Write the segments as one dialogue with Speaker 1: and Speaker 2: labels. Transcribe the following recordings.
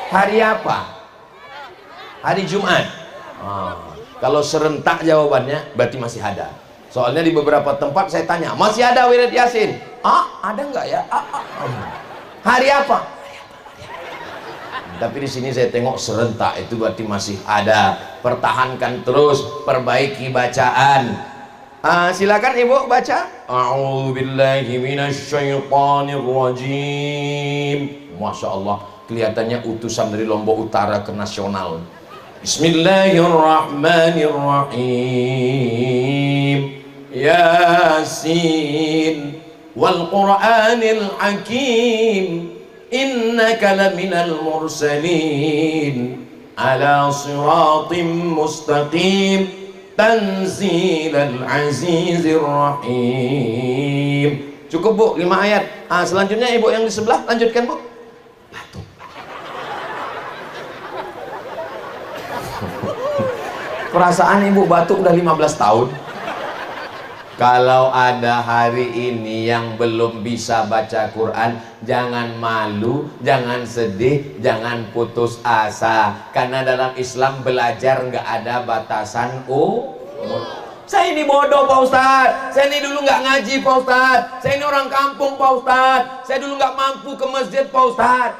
Speaker 1: Hari apa? Hari Jumat. Kalau serentak jawabannya berarti masih ada. Soalnya di beberapa tempat saya tanya, masih ada wirid Yasin? Ada nggak ya? Hari apa? Tapi di sini saya tengok serentak, itu berarti masih ada. Pertahankan terus, perbaiki bacaan. Silakan ibu baca. A'udzubillahi minasyaitonirrajim. Masya Allah, kelihatannya utusan dari Lombok Utara ke nasional. Bismillahirrahmanirrahim. Yasin wal Qur'anil Hakim. Innaka laminal mursalin ala siratim mustaqim tanzilal azizir rahim. Cukup bu, 5 ayat. Selanjutnya ibu yang di sebelah, lanjutkan bu. Batuk. Perasaan ibu batuk udah 15 tahun. Kalau ada hari ini yang belum bisa baca Quran, jangan malu, jangan sedih, jangan putus asa. Karena dalam Islam belajar nggak ada batasan umur. Saya ini bodoh Pak Ustadz, saya ini dulu nggak ngaji Pak Ustadz, saya ini orang kampung Pak Ustadz, saya dulu nggak mampu ke masjid Pak Ustadz.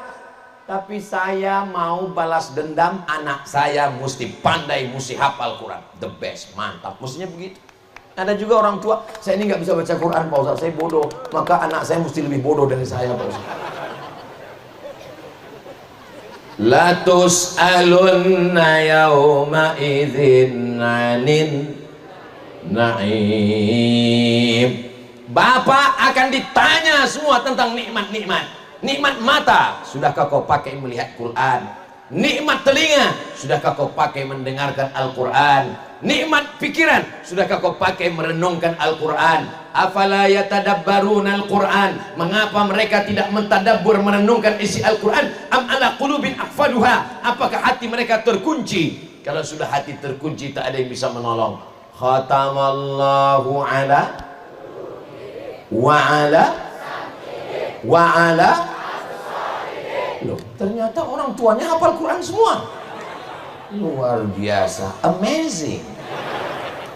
Speaker 1: Tapi saya mau balas dendam, anak saya mesti pandai, mesti hafal Quran. The best, mantap, mestinya begitu. Ada juga orang tua, saya ini nggak bisa baca Quran Pak Ustadz, saya bodoh, maka anak saya mesti lebih bodoh dari saya Pak Ustadz. La tus'alunna yawma idzin 'anin na'im. Bapak akan ditanya semua tentang nikmat-nikmat. Nikmat mata, sudahkah kau pakai melihat Quran? Nikmat telinga, sudahkah kau pakai mendengarkan Al-Quran? Nikmat pikiran, sudahkah kau pakai merenungkan Al-Quran? Afala yatadabbaruna Al-Quran. Mengapa mereka tidak mentadabbur, merenungkan isi Al-Quran? Am ala qulubin aqfaluha. Apakah hati mereka terkunci? Kalau sudah hati terkunci, tak ada yang bisa menolong. Khatamallahu ala wa ala wa ala. Loh, ternyata orang tuanya hafal Quran semua. Luar biasa, amazing.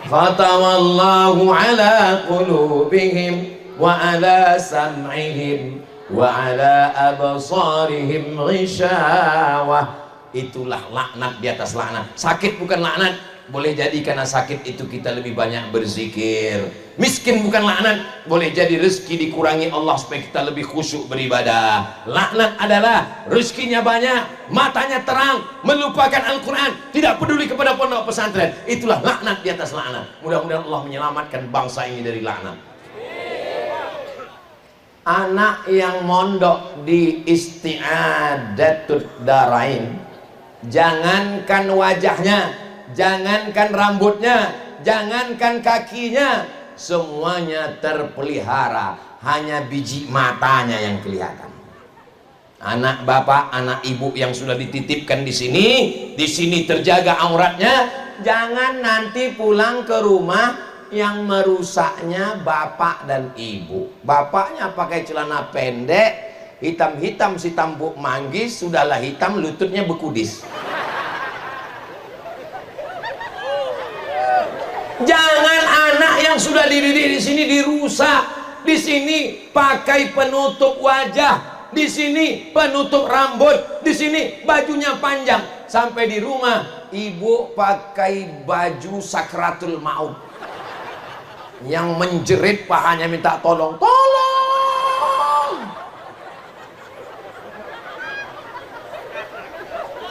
Speaker 1: Khatamallahu ala qulubihim wa ala sam'ihim wa ala absarihim ghishawah. Itulah laknat di atas laknat. Sakit bukan laknat. Boleh jadi karena sakit itu kita lebih banyak berzikir. Miskin bukan laknat, boleh jadi rezeki dikurangi Allah supaya kita lebih khusyuk beribadah. Laknat adalah rezekinya banyak, matanya terang, melupakan Al-Quran, tidak peduli kepada pondok pesantren. Itulah laknat di atas laknat. Mudah-mudahan Allah menyelamatkan bangsa ini dari laknat. Anak yang mondok di Isti'adatud Darain, jangankan wajahnya, jangankan rambutnya, jangankan kakinya, semuanya terpelihara, hanya biji matanya yang kelihatan. Anak bapak, anak ibu yang sudah dititipkan di sini terjaga auratnya, jangan nanti pulang ke rumah yang merusaknya bapak dan ibu. Bapaknya pakai celana pendek, hitam-hitam si tambuk manggis, sudahlah hitam, lututnya bekudis. Jangan anak yang sudah dididik di sini dirusak. Di sini pakai penutup wajah, di sini penutup rambut, di sini bajunya panjang. Sampai di rumah ibu pakai baju sakratul maut yang menjerit, pahanya minta tolong, tolong.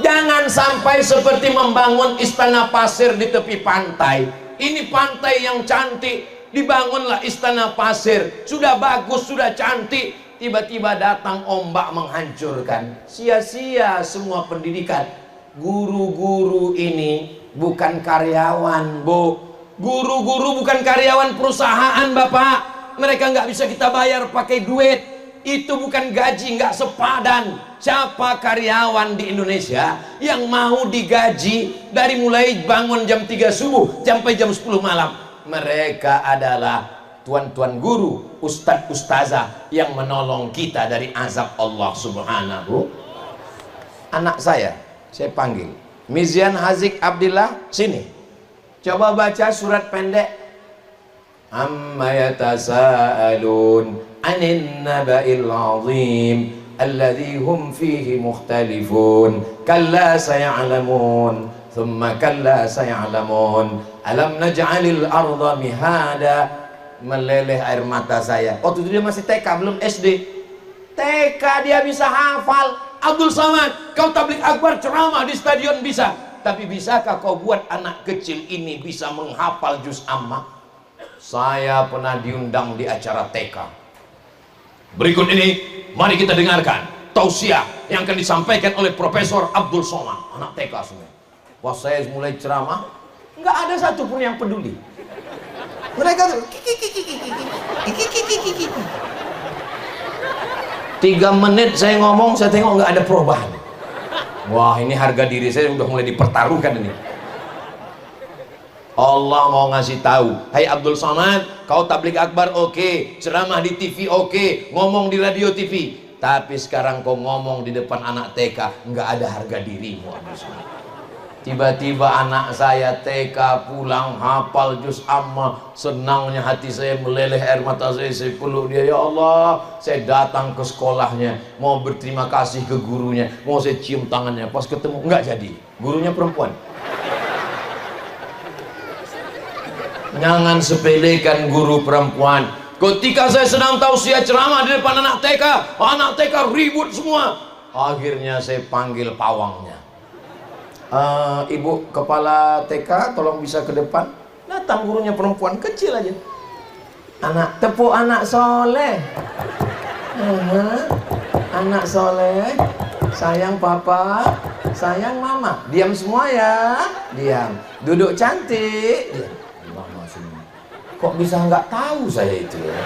Speaker 1: Jangan sampai seperti membangun istana pasir di tepi pantai. Ini pantai yang cantik, dibangunlah istana pasir, sudah bagus, sudah cantik, tiba-tiba datang ombak menghancurkan. Sia-sia semua pendidikan. Guru-guru ini bukan karyawan, Bu. Guru-guru bukan karyawan perusahaan, Bapak. Mereka nggak bisa kita bayar pakai duit. Itu bukan gaji, nggak sepadan. Siapa karyawan di Indonesia yang mau digaji dari mulai bangun jam 3 subuh sampai jam 10 malam? Mereka adalah tuan-tuan guru, ustadz ustazah yang menolong kita dari azab Allah Subhanahu. anak saya panggil, Mizian Hazik Abdillah, sini. Coba baca surat pendek. Amma yatasaalun 'anil naba'il 'azim alladzi hum fihi mukhtalifun. Kalla saya'lamun, thumma kalla saya'lamun. Alam naj'alil arda mihada. Meleleh air mata saya. Waktu itu dia masih TK, belum SD. TK dia bisa hafal. Abdul Somad, kau tabligh akbar ceramah di stadion bisa, tapi bisakah kau buat anak kecil ini bisa menghafal juz amma? Saya pernah diundang di acara TK. Berikut ini mari kita dengarkan tausiah yang akan disampaikan oleh Profesor Abdul Somad, anak TK semua. Pas saya mulai ceramah, nggak ada satupun yang peduli. Mereka tuh 3 menit saya ngomong, saya tengok nggak ada perubahan. Wah, ini harga diri saya udah mulai dipertaruhkan ini. Allah mau ngasih tahu, hai Abdul Somad, kau tabligh akbar oke, ceramah di TV oke, ngomong di radio TV, tapi sekarang kau ngomong di depan anak TK, nggak ada harga dirimu Abdul Somad. Tiba-tiba anak saya TK pulang hafal juz amma, senangnya hati saya, meleleh air mata saya peluk dia. Ya Allah, saya datang ke sekolahnya, mau berterima kasih ke gurunya, mau saya cium tangannya, pas ketemu nggak jadi, gurunya perempuan. Jangan sepelekan guru perempuan. Ketika saya sedang tausiah ceramah di depan anak TK ribut semua. Akhirnya saya panggil pawangnya. Ibu kepala TK tolong bisa ke depan. Datang gurunya perempuan kecil aja. Anak tepuk anak soleh. Anak soleh, sayang papa, sayang mama. Diam semua ya, diam. Duduk cantik. Diam. Mama semua. Kok bisa nggak tahu saya itu ya?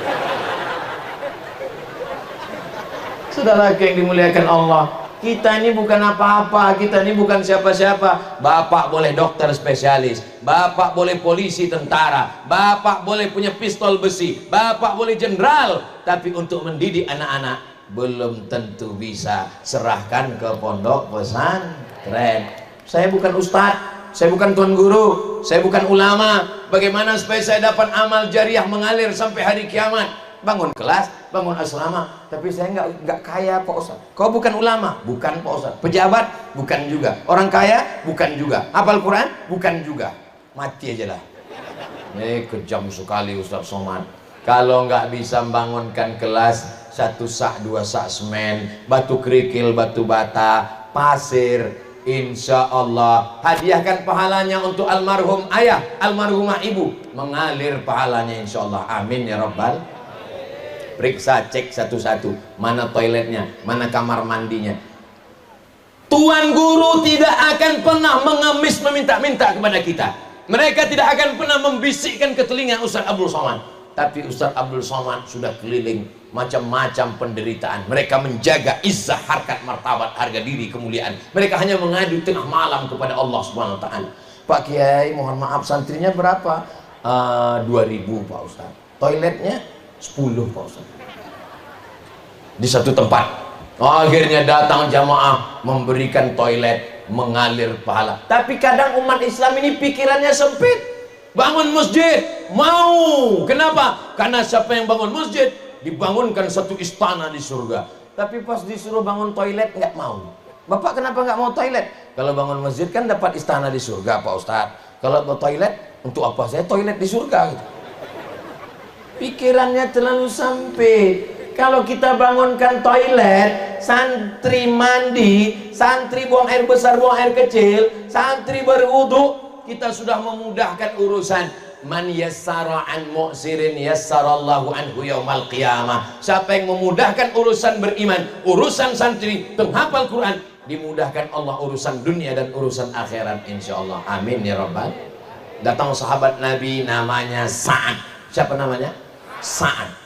Speaker 1: Saudara yang dimuliakan Allah, kita ini bukan apa-apa, kita ini bukan siapa-siapa. Bapak boleh dokter spesialis, bapak boleh polisi tentara, bapak boleh punya pistol besi, bapak boleh jenderal, tapi untuk mendidik anak-anak belum tentu bisa. Serahkan ke pondok pesantren. Saya bukan ustadz, saya bukan tuan guru, saya bukan ulama. Bagaimana supaya saya dapat amal jariah mengalir sampai hari kiamat? Bangun kelas, bangun asrama, tapi saya nggak kaya Pak Ustaz. Kau bukan ulama, bukan Pak Ustaz. Pejabat, bukan juga. Orang kaya, bukan juga. Hafal Quran, bukan juga. Mati aja lah. Ini kejam sekali Ustaz Somad. Kalau nggak bisa membangunkan kelas, 1 sak 2 sak semen, batu kerikil, batu bata, pasir, insya Allah hadiahkan pahalanya untuk almarhum ayah, almarhumah ibu, mengalir pahalanya insya Allah. Amin ya Rabbal. Periksa, cek satu-satu, mana toiletnya, mana kamar mandinya. Tuan guru tidak akan pernah mengemis meminta-minta kepada kita. Mereka tidak akan pernah membisikkan ke telinga Ustaz Abdul Somad. Tapi Ustaz Abdul Somad sudah keliling macam-macam penderitaan. Mereka menjaga izzah, harkat, martabat, harga diri, kemuliaan. Mereka hanya mengadu tengah malam kepada Allah Subhanahu wa Ta'ala. Pak Kiai, mohon maaf, santrinya berapa? 2000 Pak Ustaz. Toiletnya 10 Pak Ustaz. Di satu tempat. Akhirnya datang jamaah memberikan toilet, mengalir pahala. Tapi kadang umat Islam ini pikirannya sempit. Bangun masjid, mau. Kenapa? Karena siapa yang bangun masjid dibangunkan satu istana di surga. Tapi pas disuruh bangun toilet nggak mau. Bapak kenapa nggak mau toilet? Kalau bangun masjid kan dapat istana di surga Pak Ustaz. Kalau mau toilet, untuk apa saya toilet di surga gitu. Pikirannya terlalu sempit. Kalau kita bangunkan toilet, santri mandi, santri buang air besar, buang air kecil, santri berwudu, kita sudah memudahkan urusan. Man yassara an mu'sirin yassarallahu anhu yaumal qiyamah. Siapa yang memudahkan urusan beriman, urusan santri, penghafal Quran, dimudahkan Allah urusan dunia dan urusan akhirat insyaallah. Amin ya Rabbal. Datang sahabat Nabi namanya Sa'ad. Siapa namanya? Sa'ad.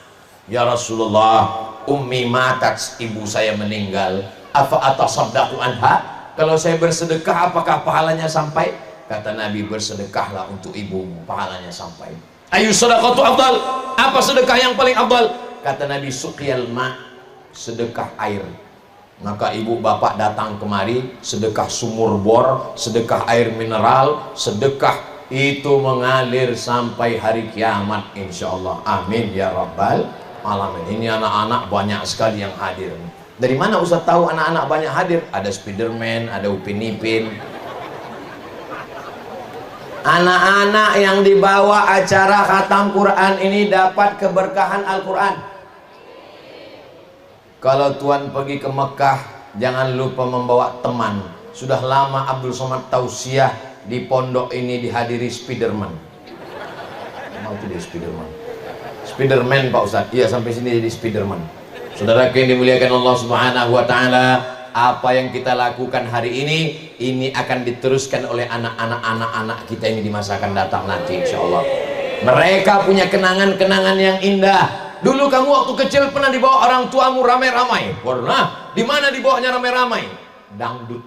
Speaker 1: Ya Rasulullah, ummi matat, ibu saya meninggal. Afa atasaddaqu anha? Kalau saya bersedekah apakah pahalanya sampai? Kata Nabi, bersedekahlah untuk ibumu, pahalanya sampai. Ayu sedekatu afdal? Apa sedekah yang paling afdal? Kata Nabi, suqyal ma, sedekah air. Maka ibu bapak datang kemari, sedekah sumur bor, sedekah air mineral, sedekah itu mengalir sampai hari kiamat insyaallah. Amin ya rabbal alamin. Ini anak-anak banyak sekali yang hadir. Dari mana Ustaz tahu anak-anak banyak hadir? Ada Spiderman, ada Upin Ipin. Anak-anak yang dibawa acara khatam Quran ini dapat keberkahan Al-Quran. Kalau tuan pergi ke Mekah, jangan lupa membawa teman. Sudah lama Abdul Somad tausiah di pondok ini dihadiri Spiderman. Mau tidak Spiderman? Spiderman Pak Ustaz. Iya, sampai sini jadi Spiderman. Saudara yang dimuliakan Allah Subhanahu wa taala, apa yang kita lakukan hari ini akan diteruskan oleh anak-anak kita ini di masa akan datang nanti insyaallah. Mereka punya kenangan-kenangan yang indah. Dulu kamu waktu kecil pernah dibawa orang tuamu ramai-ramai? Pernah. Di mana dibawanya ramai-ramai? Dangdut.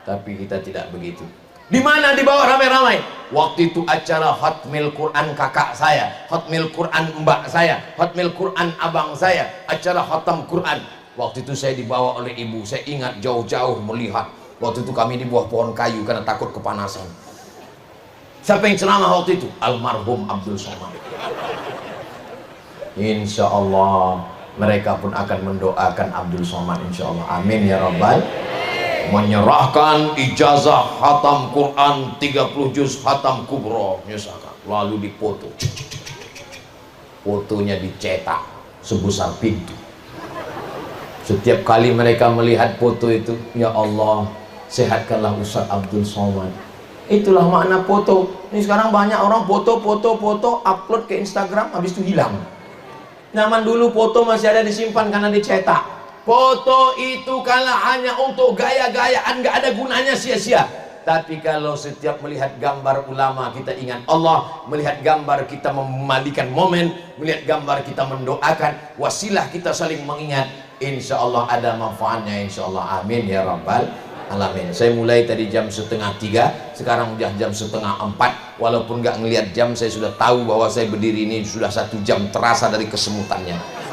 Speaker 1: Tapi kita tidak begitu. Di mana dibawa ramai-ramai? Waktu itu acara Khatmil Quran kakak saya, Khatmil Quran mbak saya, Khatmil Quran abang saya, acara khatam Quran. Waktu itu saya dibawa oleh ibu. Saya ingat jauh-jauh melihat. Waktu itu kami di bawah pohon kayu karena takut kepanasan. Siapa yang ceramah waktu itu? Almarhum Abdul Somad. Insya Allah mereka pun akan mendoakan Abdul Somad insya Allah. Amin ya rabbal. Menyerahkan ijazah khatam Quran 30 juz khatam kubro misalkan, lalu dipoto, fotonya dicetak sebesar pintu. Setiap kali mereka melihat foto itu, ya Allah sehatkanlah Ustaz Abdul Somad. Itulah makna foto. Ini sekarang banyak orang foto upload ke Instagram, habis itu hilang. Zaman dulu foto masih ada disimpan karena dicetak. Foto itu kalau hanya untuk gaya-gayaan, nggak ada gunanya, sia-sia. Tapi kalau setiap melihat gambar ulama kita ingat Allah, melihat gambar kita memalikan momen, melihat gambar kita mendoakan, wasilah kita saling mengingat, insya Allah ada manfaatnya insya Allah. Amin ya rabbal alamin. Saya mulai tadi jam 2:30, sekarang udah jam 3:30. Walaupun nggak ngelihat jam, saya sudah tahu bahwa saya berdiri ini sudah 1 jam, terasa dari kesemutannya.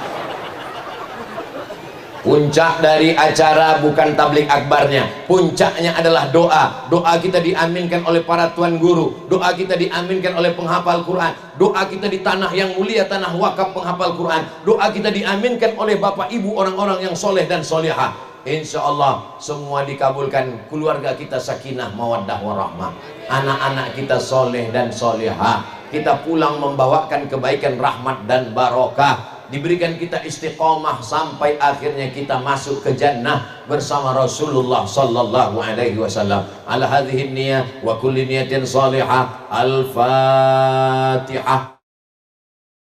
Speaker 1: Puncak dari acara bukan tablik akbarnya, puncaknya adalah doa. Doa kita diaminkan oleh para tuan guru, doa kita diaminkan oleh penghafal Quran, doa kita di tanah yang mulia, tanah wakaf penghafal Quran, doa kita diaminkan oleh bapak ibu orang-orang yang soleh dan solehah. Insya Allah semua dikabulkan. Keluarga kita sakinah mawaddah warahmah, anak-anak kita soleh dan solehah, kita pulang membawakan kebaikan, rahmat dan barokah, diberikan kita istiqomah sampai akhirnya kita masuk ke jannah bersama Rasulullah sallallahu alaihi wasallam. Ala hadhihi niyah wa kulli niyatin salihah. Al-Fatihah.